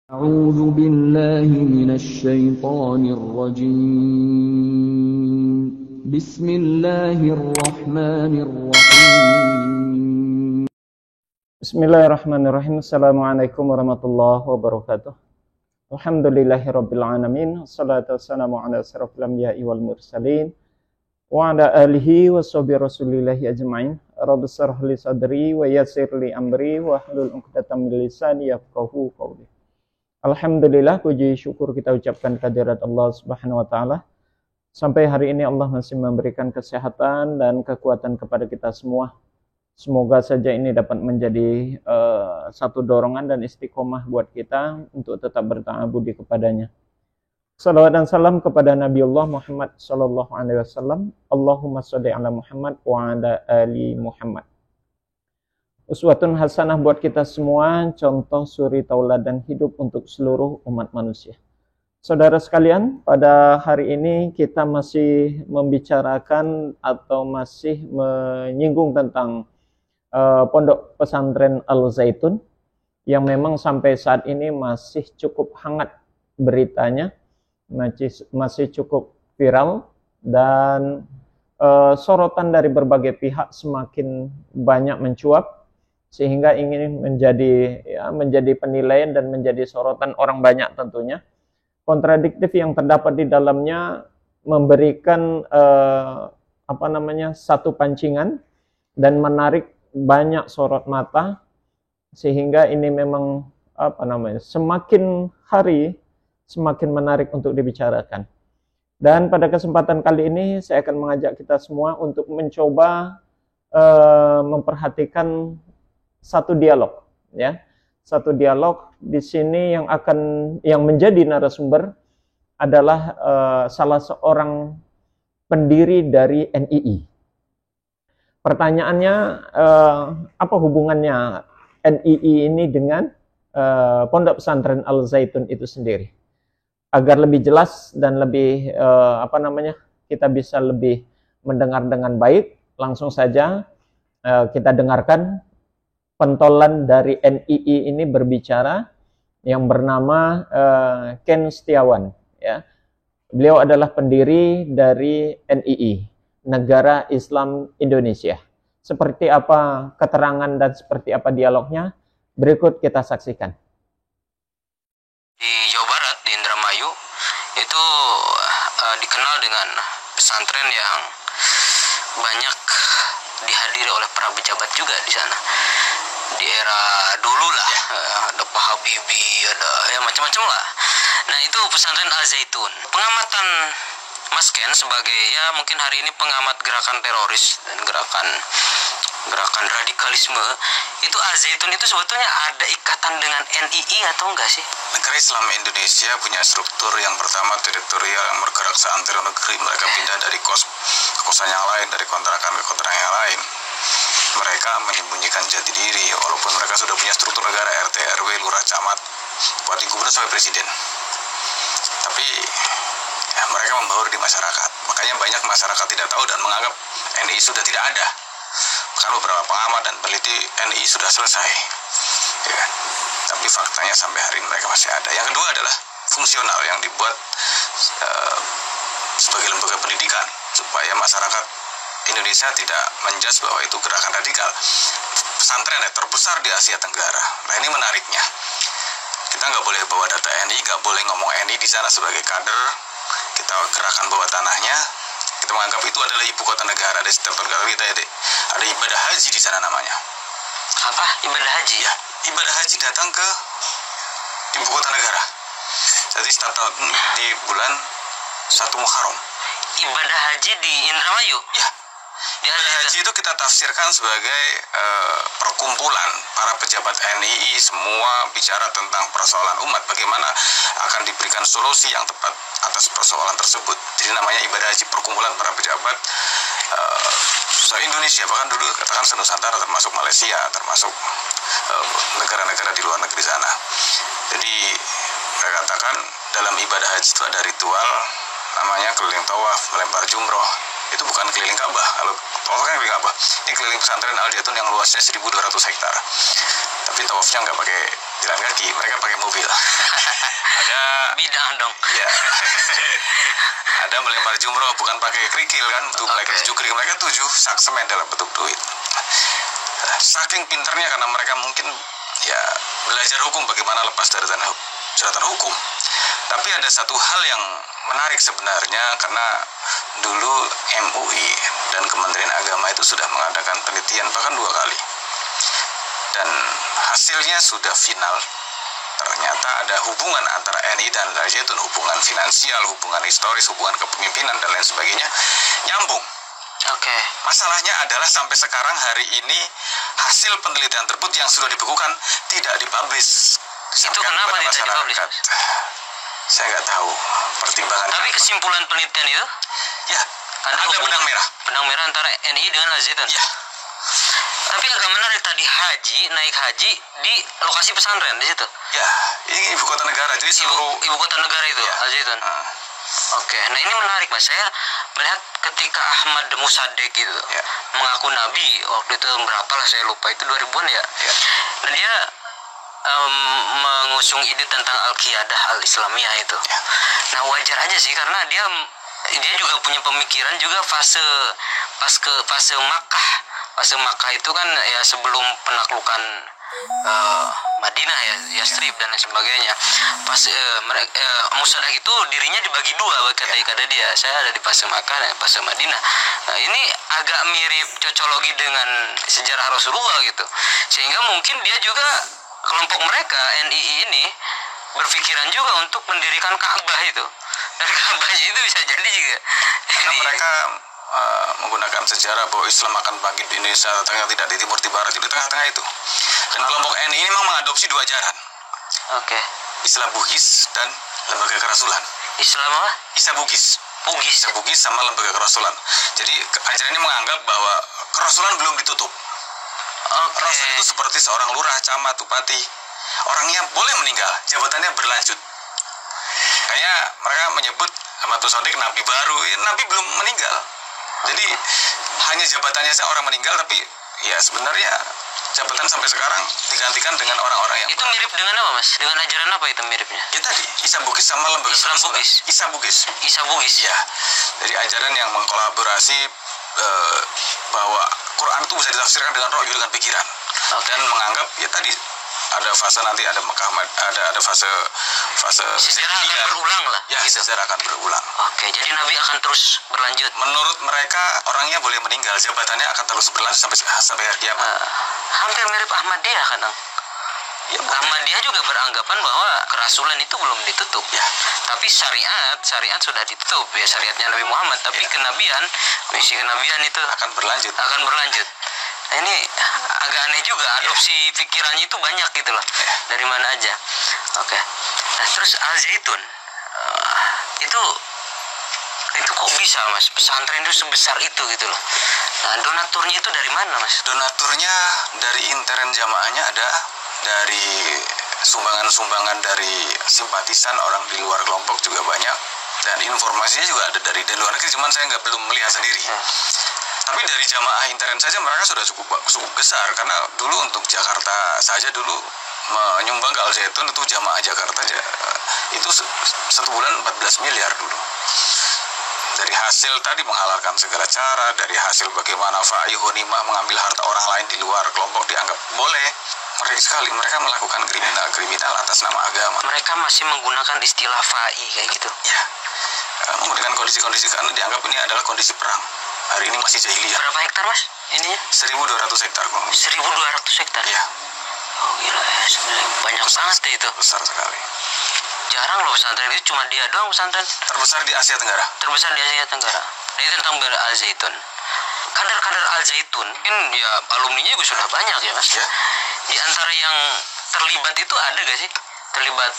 أعوذ بالله من الشيطان الرجيم بسم الله الرحمن الرحيم Bismillahirrahmanirrahim. Assalamualaikum warahmatullahi wabarakatuh. Alhamdulillahirabbil alamin. Wassalatu wassalamu ala asyrafil anbiya'i wal mursalin wa ala alihi washabihi rasulillahi ajmain. Rabbi shrah li sadri wa yassir li amri wa hlul 'uqdatam min lisani yafqahu qawli. Alhamdulillah, puji syukur kita ucapkan kehadirat Allah Subhanahu wa taala. Sampai hari ini Allah masih memberikan kesehatan dan kekuatan kepada kita semua. Semoga saja ini dapat menjadi satu dorongan dan istiqomah buat kita untuk tetap berta'abudi kepadanya. Salawat dan salam kepada Nabiullah Muhammad sallallahu alaihi wasallam. Allahumma sholli ala Muhammad wa ala ali Muhammad. Uswatun hasanah buat kita semua, contoh suri tauladan hidup untuk seluruh umat manusia. Saudara sekalian, pada hari ini kita masih membicarakan atau masih menyinggung tentang Pondok Pesantren Al-Zaitun yang memang sampai saat ini masih cukup hangat beritanya, masih cukup viral, dan sorotan dari berbagai pihak semakin banyak mencuap sehingga ingin menjadi penilaian dan menjadi sorotan orang banyak tentunya. Kontradiktif yang terdapat di dalamnya memberikan satu pancingan dan menarik banyak sorot mata, sehingga ini memang semakin hari semakin menarik untuk dibicarakan. Dan pada kesempatan kali ini saya akan mengajak kita semua untuk mencoba memperhatikan satu dialog, ya. Satu dialog di sini yang menjadi narasumber adalah salah seorang pendiri dari NII. Pertanyaannya, apa hubungannya NII ini dengan Pondok Pesantren Al-Zaitun itu sendiri? Agar lebih jelas dan lebih kita bisa lebih mendengar dengan baik, langsung saja kita dengarkan pentolan dari NII ini berbicara, yang bernama Ken Setiawan, ya. Beliau adalah pendiri dari NII, Negara Islam Indonesia. Seperti apa keterangan dan seperti apa dialognya, berikut kita saksikan. Di Jawa Barat, di Indramayu, itu dikenal dengan pesantren yang banyak dihadiri oleh para pejabat juga di sana. Di era dulu lah, ada Pak Habibie, ada ya macam-macam lah. Nah, itu pesantren Al-Zaitun. Pengamatan Mas Ken sebagai mungkin hari ini pengamat gerakan teroris dan gerakan radikalisme, itu Al-Zaitun itu sebetulnya ada ikatan dengan NII atau enggak sih? Negara Islam Indonesia punya struktur yang pertama teritorial yang bergerak seantero negeri. Mereka pindah dari kosan yang lain, dari kontrakan ke kontrakan yang lain. Mereka menyembunyikan jati diri walaupun mereka sudah punya struktur negara, RT, RW, lurah, camat, bupati, gubernur sampai presiden. Tapi mereka membaur di masyarakat. Makanya banyak masyarakat tidak tahu dan menganggap NII sudah tidak ada. Bahkan beberapa pengamat dan peneliti NII sudah selesai. Ya. Tapi faktanya sampai hari ini mereka masih ada. Yang kedua adalah fungsional yang dibuat sebagai lembaga pendidikan supaya masyarakat Indonesia tidak menjudge bahwa itu gerakan radikal. Pesantren terbesar di Asia Tenggara. Nah, ini menariknya. Kita nggak boleh bawa data NII, nggak boleh ngomong NII di sana sebagai kader. Kita gerakan bawah tanahnya. Kita menganggap itu adalah ibu kota negara. Ada setiap negara kita ada ibadah haji di sana namanya. Apa? Ibadah haji? Ya, ibadah haji datang ke ibu kota negara. Jadi setiap tahun di bulan 1 Muharram. Ibadah haji di Indramayu? Ya. Ibadah haji itu kita tafsirkan sebagai perkumpulan para pejabat NII, semua bicara tentang persoalan umat, bagaimana akan diberikan solusi yang tepat atas persoalan tersebut. Jadi namanya ibadah haji, perkumpulan para pejabat Indonesia, bahkan dulu katakan se-Nusantara, termasuk Malaysia, termasuk negara-negara di luar negeri sana. Jadi mereka katakan dalam ibadah haji itu ada ritual namanya keliling tawaf, melempar jumroh. Itu bukan keliling Ka'bah. Kalau tawaf kan keliling Ka'bah. Ini keliling pesantren Al-Zaitun yang luasnya 1.200 hektar. Tapi tawafnya nggak pakai jalan kaki, mereka pakai mobil. Ada Bid'ah dong. ya. Ada melempar jumroh bukan pakai kerikil kan, tuh mereka 7 kerikil, mereka 7 sak semen dalam bentuk duit. Saking pinternya karena mereka mungkin ya belajar hukum bagaimana lepas dari jeratan hukum. Tapi ada satu hal yang menarik sebenarnya, karena dulu MUI dan Kementerian Agama itu sudah mengadakan penelitian bahkan 2 kali. Dan hasilnya sudah final. Ternyata ada hubungan antara NI dan Al Zaitun, hubungan finansial, hubungan historis, hubungan kepemimpinan dan lain sebagainya, nyambung. Oke. Masalahnya adalah sampai sekarang hari ini hasil penelitian tersebut yang sudah dibekukan tidak dipublish. Itu kenapa tidak dipublish? Saya nggak tahu pertimbangan. Tapi kesimpulan penelitian itu? Ya, ada benang merah. Benang merah antara NI dengan Al Zaitun. Ya. Tapi agak menarik tadi naik haji di lokasi pesantren di situ. Ya, ini ibu kota negara, jadi seluruh ibu kota negara itu, ya. Al Zaitun. Oke, nah ini menarik Mas. Saya melihat ketika Ahmad Musaddiq itu Ya. mengaku nabi waktu itu berapa lah saya lupa, itu 2000-an ya. Ya. Nah dia mengusung ide tentang Al-Qiyadah Al-Islamiyah itu. Ya. Nah wajar aja sih karena dia juga punya pemikiran juga fase Makkah. Fase Makkah itu kan ya sebelum penaklukan Madinah ya, Yastrib dan lain sebagainya. Pas Musaddiq itu dirinya dibagi dua kata dia. Saya ada di fase Makkah dan fase Madinah. Nah, ini agak mirip cocologi dengan sejarah Rasulullah gitu. Sehingga mungkin dia juga kelompok mereka NII ini berpikiran juga untuk mendirikan Ka'bah itu. Dan Ka'bahnya itu bisa jadi juga. Karena mereka menggunakan sejarah bahwa Islam akan bangkit di Indonesia, tidak di timur, di barat, di tengah-tengah itu. Dan kelompok NI ini memang mengadopsi 2 ajaran. Oke. Islam Bugis dan lembaga kerasulan. Islam apa? Isa Bugis sama lembaga kerasulan. Jadi ajaran ini menganggap bahwa kerasulan belum ditutup. Rasul itu seperti seorang lurah, camat, bupati. Orangnya boleh meninggal, jabatannya berlanjut. Kayaknya mereka menyebut Ahmad Musaddiq nabi baru. Nabi belum meninggal. Jadi hanya jabatannya saja orang meninggal, tapi ya sebenarnya jabatan sampai sekarang digantikan dengan orang-orang yang itu mirip dengan apa Mas? Dengan ajaran apa itu miripnya? ya tadi Isa Bugis sama lembaga Islam kerasulan. Bugis. Isa Bugis ya. Dari ajaran yang mengkolaborasi bahwa Quran itu bisa ditafsirkan dengan roh, dengan pikiran. Dan menganggap ya tadi ada fase nanti ada Mekah, ada fase sejarah akan berulang lah. Ya, gitu. Sejarah akan berulang. Oke, jadi Nabi akan terus berlanjut. Menurut mereka orangnya boleh meninggal, jabatannya akan terus berlanjut sampai hari kiamat. Hampir mirip Ahmadiyah kadang. Ya, Ahmadiyah juga beranggapan bahwa kerasulan itu belum ditutup. Ya. Tapi syariat sudah ditutup ya, syariatnya Nabi Muhammad. Tapi kenabian, misi kenabian itu akan berlanjut. Nah, ini agak aneh juga, adopsi pikirannya itu banyak gitu loh. Dari mana aja. Oke. Nah, terus Al Zaitun itu kok bisa Mas? Pesantren itu sebesar itu gitu loh. Nah, donaturnya itu dari mana Mas? Donaturnya dari intern jamaahnya ada, dari sumbangan-sumbangan dari simpatisan orang di luar kelompok juga banyak, dan informasinya juga ada dari luar negeri, cuman saya belum melihat sendiri. Tapi dari jamaah intern saja mereka sudah cukup besar, karena dulu untuk Jakarta saja dulu menyumbang ke Al Zaitun itu jamaah Jakarta aja itu satu bulan 14 miliar dulu. Dari hasil tadi menghalalkan segala cara, dari hasil bagaimana fa'i ghanimah mengambil harta orang lain di luar kelompok dianggap boleh. Ngeri sekali, mereka melakukan kriminal atas nama agama. Mereka masih menggunakan istilah fa'i kayak gitu. Ya, menggunakan kondisi-kondisi karena dianggap ini adalah kondisi perang. Hari ini masih jahiliyah. Berapa hektar Mas ininya? 1.200 hektar. 1.200 hektar? Iya. Oh gila ya, sebenarnya banyak banget deh itu. Besar sekali. Jarang loh pesantren itu, cuma dia doang pesantren Terbesar di Asia Tenggara. Nah itu tentang Al Zaitun. Kadar Al Zaitun kan ya alumninya juga sudah banyak ya Mas. Ya. Di antara yang terlibat itu ada gak sih? Terlibat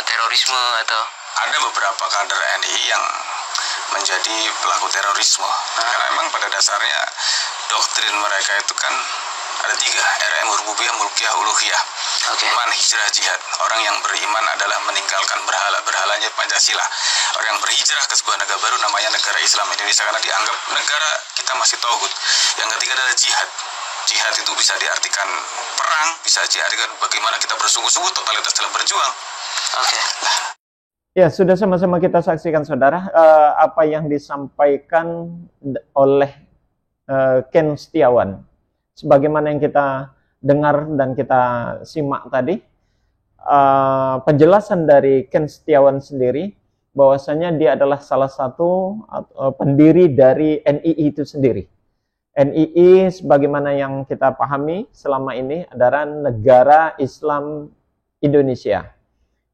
terorisme atau? Ada beberapa kader NI yang menjadi pelaku terorisme. Karena memang pada dasarnya doktrin mereka itu kan ada 3, RM rububiyah, mulkiyah, uluhiyah. Iman, hijrah, jihad. Orang yang beriman adalah meninggalkan berhalanya Pancasila. Orang yang berhijrah ke sebuah negara baru namanya negara Islam Indonesia, karena dianggap negara kita masih tauhid. Yang ketiga adalah jihad. Jihad itu bisa diartikan perang, bisa diartikan bagaimana kita bersungguh-sungguh totalitas dalam berjuang. Ya, sudah sama-sama kita saksikan saudara apa yang disampaikan oleh Ken Setiawan. Sebagaimana yang kita dengar dan kita simak tadi, penjelasan dari Ken Setiawan sendiri, bahwasanya dia adalah salah satu pendiri dari NII itu sendiri. NII sebagaimana yang kita pahami selama ini adalah Negara Islam Indonesia,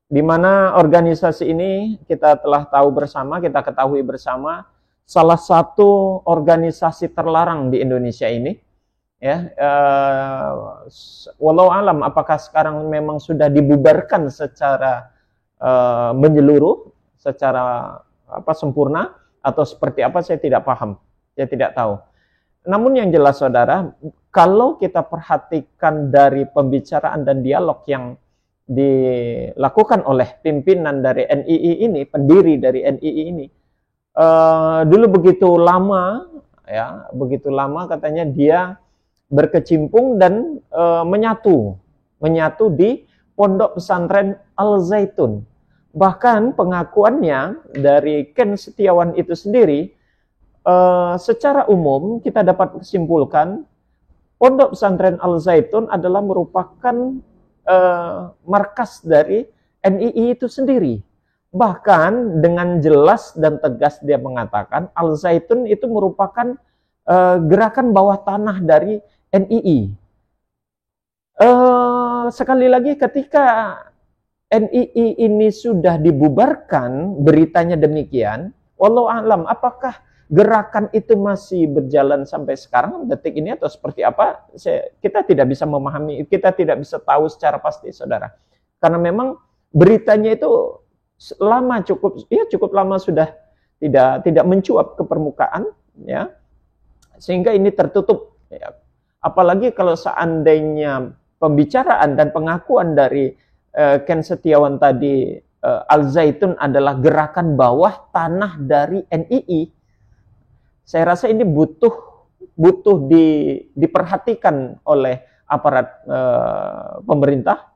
di mana organisasi ini kita telah tahu bersama, kita ketahui bersama, salah satu organisasi terlarang di Indonesia ini. Ya, walau alam apakah sekarang memang sudah dibubarkan secara menyeluruh, secara sempurna, atau seperti apa saya tidak paham, saya tidak tahu. Namun yang jelas saudara, kalau kita perhatikan dari pembicaraan dan dialog yang dilakukan oleh pimpinan dari NII ini, pendiri dari NII ini, dulu begitu lama katanya dia berkecimpung dan menyatu di Pondok Pesantren Al-Zaitun. Bahkan pengakuannya dari Ken Setiawan itu sendiri, secara umum kita dapat kesimpulkan Pondok Pesantren Al-Zaitun adalah merupakan markas dari NII itu sendiri. Bahkan dengan jelas dan tegas dia mengatakan Al-Zaitun itu merupakan gerakan bawah tanah dari NII. Sekali lagi, ketika NII ini sudah dibubarkan, beritanya demikian, wallahu a'lam, apakah gerakan itu masih berjalan sampai sekarang, detik ini, atau seperti apa, kita tidak bisa memahami, kita tidak bisa tahu secara pasti, saudara. Karena memang beritanya itu cukup lama sudah tidak mencuap ke permukaan, ya, sehingga ini tertutup. Ya. Apalagi kalau seandainya pembicaraan dan pengakuan dari Ken Setiawan tadi, Al-Zaitun adalah gerakan bawah tanah dari NII, saya rasa ini butuh diperhatikan oleh aparat pemerintah,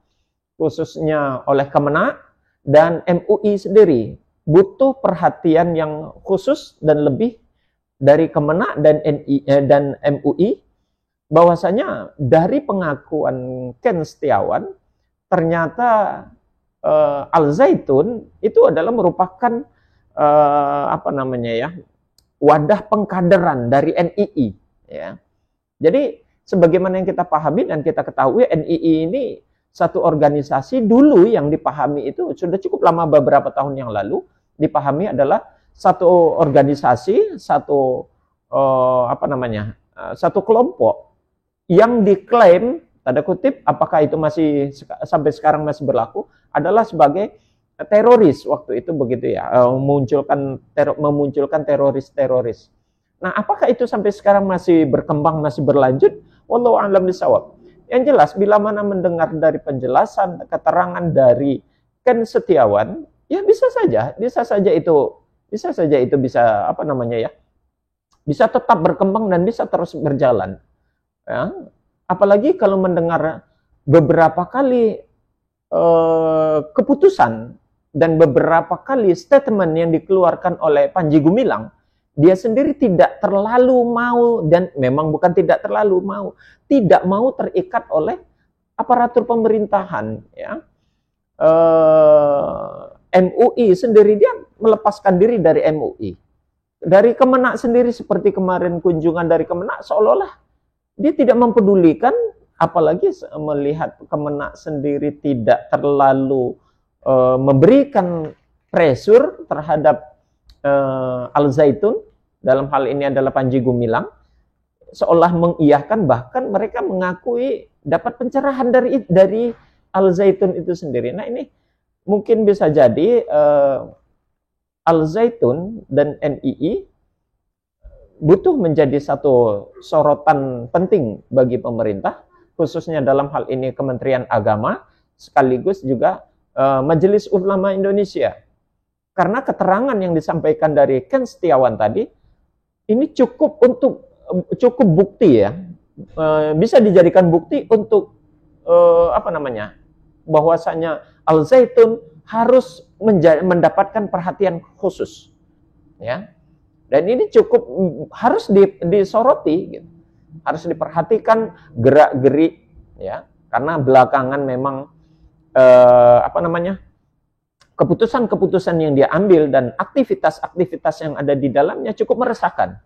khususnya oleh Kemenak dan MUI sendiri. Butuh perhatian yang khusus dan lebih dari Kemenak dan MUI, bahwasanya dari pengakuan Ken Setiawan, ternyata Al-Zaitun itu adalah merupakan wadah pengkaderan dari NII, ya. Jadi sebagaimana yang kita pahami dan kita ketahui, NII ini satu organisasi dulu yang dipahami itu sudah cukup lama, beberapa tahun yang lalu dipahami adalah satu organisasi, satu kelompok yang diklaim, tanda kutip, apakah itu masih sampai sekarang masih berlaku, adalah sebagai teroris waktu itu, begitu ya, memunculkan teroris-teroris. Nah, apakah itu sampai sekarang masih berkembang, masih berlanjut? Wallahu a'lam bishawab. Yang jelas, bila mana mendengar dari penjelasan, keterangan dari Ken Setiawan, ya bisa saja itu bisa bisa tetap berkembang dan bisa terus berjalan. Ya. Apalagi kalau mendengar beberapa kali keputusan dan beberapa kali statement yang dikeluarkan oleh Panji Gumilang, dia sendiri tidak terlalu mau, dan memang bukan tidak terlalu mau, tidak mau terikat oleh aparatur pemerintahan, ya. MUI sendiri, dia melepaskan diri dari MUI. Dari Kemenak sendiri, seperti kemarin kunjungan dari Kemenak, seolah-olah dia tidak mempedulikan, apalagi melihat Kemenak sendiri tidak terlalu memberikan pressure terhadap Al-Zaitun, dalam hal ini adalah Panji Gumilang, seolah mengiyahkan, bahkan mereka mengakui dapat pencerahan dari Al-Zaitun itu sendiri. Nah, ini mungkin bisa jadi Al-Zaitun dan NII butuh menjadi satu sorotan penting bagi pemerintah, khususnya dalam hal ini Kementerian Agama, sekaligus juga Majelis Ulama Indonesia. Karena keterangan yang disampaikan dari Ken Setiawan tadi, ini cukup bukti, ya, bisa dijadikan bukti untuk bahwasanya Al-Zaitun harus mendapatkan perhatian khusus, ya. Dan ini cukup harus disoroti, gitu. Harus diperhatikan gerak-gerik, ya. Karena belakangan memang keputusan-keputusan yang dia ambil dan aktivitas-aktivitas yang ada di dalamnya cukup meresahkan,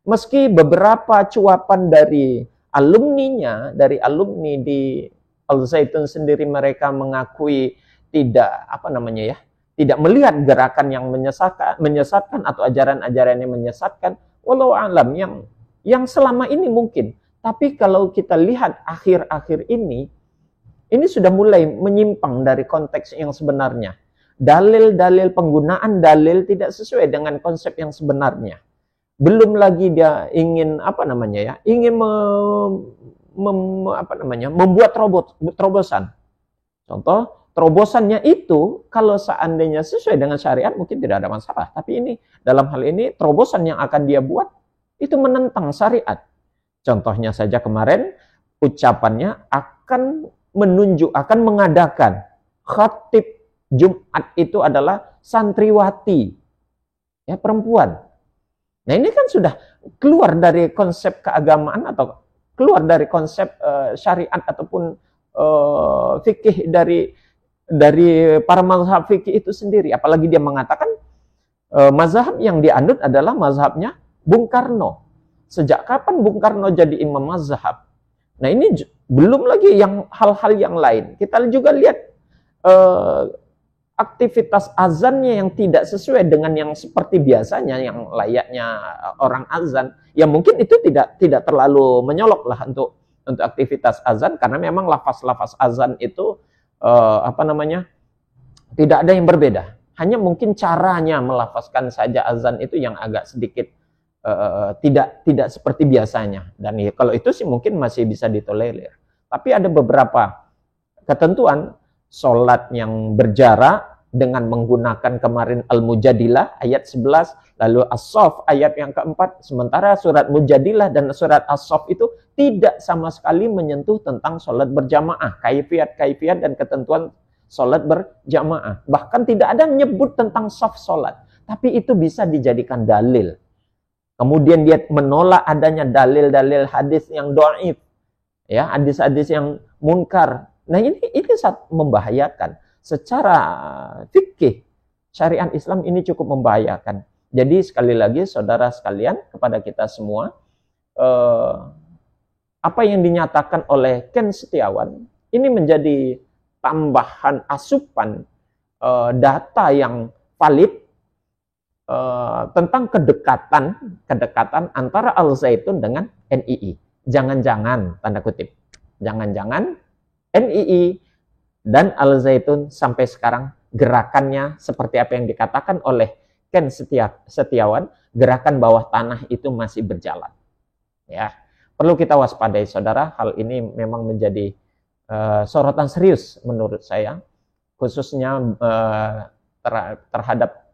Meski beberapa cuapan dari alumni di Al-Zaitun sendiri mereka mengakui tidak tidak melihat gerakan yang menyesatkan atau ajaran-ajaran yang menyesatkan, walau alam yang selama ini mungkin. Tapi kalau kita lihat akhir-akhir ini sudah mulai menyimpang dari konteks yang sebenarnya. Dalil-dalil, penggunaan dalil tidak sesuai dengan konsep yang sebenarnya. Belum lagi dia ingin membuat terobosan. Contoh, terobosannya itu kalau seandainya sesuai dengan syariat mungkin tidak ada masalah. Tapi dalam hal ini terobosan yang akan dia buat itu menentang syariat. Contohnya saja kemarin ucapannya akan mengadakan khatib Jumat itu adalah santriwati, ya, perempuan. Nah, ini kan sudah keluar dari konsep keagamaan atau keluar dari konsep syariat ataupun fikih dari para mazhab fikih itu sendiri. Apalagi dia mengatakan mazhab yang dianut adalah mazhabnya Bung Karno. Sejak kapan Bung Karno jadi imam mazhab? Nah, ini belum lagi yang hal-hal yang lain. Kita juga lihat aktivitas azannya yang tidak sesuai dengan yang seperti biasanya, yang layaknya orang azan. Ya mungkin itu tidak terlalu menyolok lah untuk aktivitas azan, karena memang lafaz-lafaz azan itu tidak ada yang berbeda. Hanya mungkin caranya melafazkan saja azan itu yang agak sedikit tidak seperti biasanya. Dan kalau itu sih mungkin masih bisa ditolerir. Tapi ada beberapa ketentuan sholat yang berjarak dengan menggunakan kemarin Al-Mujadilah ayat 11, lalu As-Saff ayat yang keempat. Sementara surat Mujadilah dan surat As-Saff itu tidak sama sekali menyentuh tentang sholat berjamaah, kaifiat dan ketentuan sholat berjamaah. Bahkan tidak ada menyebut tentang saf sholat. Tapi itu bisa dijadikan dalil. Kemudian dia menolak adanya dalil-dalil hadis yang dhaif, ya, hadis-hadis yang munkar. Nah, ini sangat membahayakan. Secara fikih syariat Islam ini cukup membahayakan. Jadi sekali lagi saudara sekalian, kepada kita semua, apa yang dinyatakan oleh Ken Setiawan ini menjadi tambahan asupan data yang valid tentang kedekatan antara Al-Zaitun dengan NII. Jangan-jangan, tanda kutip, jangan-jangan NII dan Al-Zaitun sampai sekarang gerakannya seperti apa yang dikatakan oleh Ken Setiawan, gerakan bawah tanah itu masih berjalan. Ya, perlu kita waspadai saudara, hal ini memang menjadi sorotan serius menurut saya, khususnya terhadap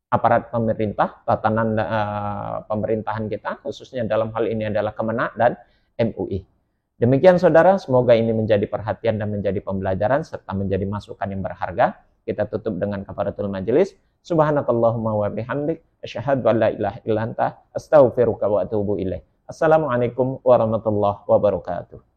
aparat pemerintah, tatanan pemerintahan kita, khususnya dalam hal ini adalah Kemenak dan MUI. Demikian saudara, semoga ini menjadi perhatian dan menjadi pembelajaran serta menjadi masukan yang berharga. Kita tutup dengan kafaratul majelis. Subhanakallahumma wa bihamdik, asyhadu an la ilaha illa anta, astaghfiruka wa atubu ilaik. Assalamualaikum warahmatullahi wabarakatuh.